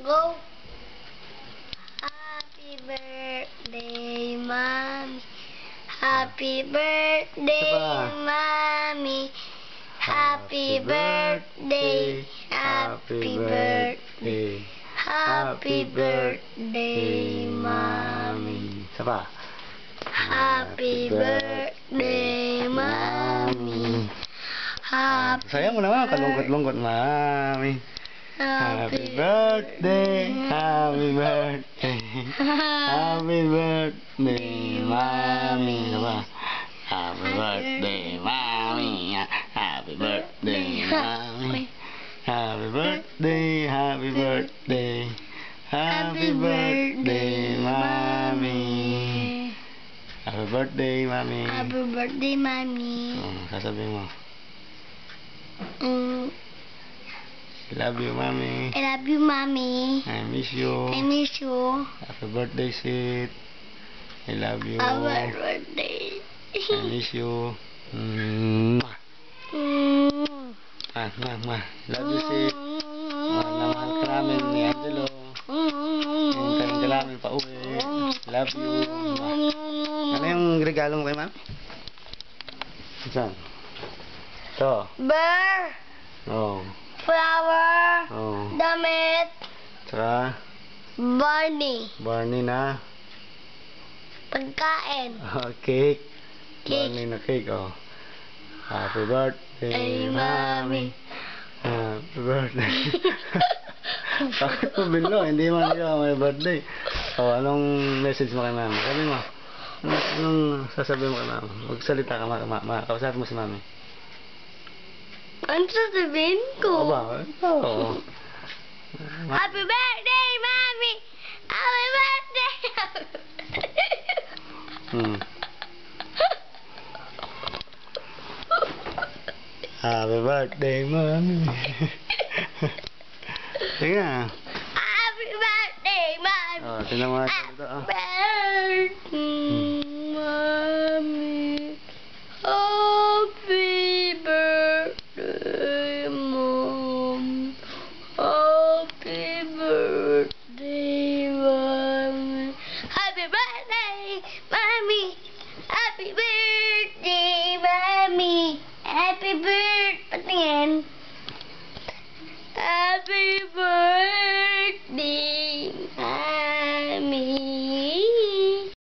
Go. Happy birthday, Mommy. Happy birthday, Mommy. Happy birthday. Happy birthday. Happy birthday, Mommy. Isa pa. Happy birthday, Mommy. Sayang mo naman, kalungkot-lungkot, Mami. Happy birthday, happy birthday, happy birthday, Mami. Diba? Happy birthday, Mami. Happy birthday, Mami. Happy birthday, happy birthday, happy birthday, Mami. Happy birthday, Mami. Happy birthday, Mommy. Sasabihin mo. I love you, Mommy. I love you, Mommy. I miss you. I miss you. Happy birthday, Sid. I love you. Happy birthday. I miss you. Love you, Sid. Mahal na mahal ka namin ni Angelo. Hintayin ka namin pa uwi. Love you. Ano yung regalo mo kay Ma'am? Saan? Ito. Bear. Oh. Flower. Oh. Damit. Tsaka, Barney. Barney na. Pagkain. Cake. Cake. Barney na cake, oh. Happy birthday, Hey, Mommy. Happy birthday. Bakit mo bilo? Hindi man ikaw may birthday. Oh, anong message mo kay Mami? Sabi mo. Anong sasabihin mo kay Mami? Magsalita ka, kausapin mo si Mami. Ano sasabihin ko? Aba, oo. Happy birthday, Mommy! Happy birthday! Happy birthday, Mami. Sige na. Happy birthday, Mommy! Oh, tingnan mo natin ito. Happy birthday!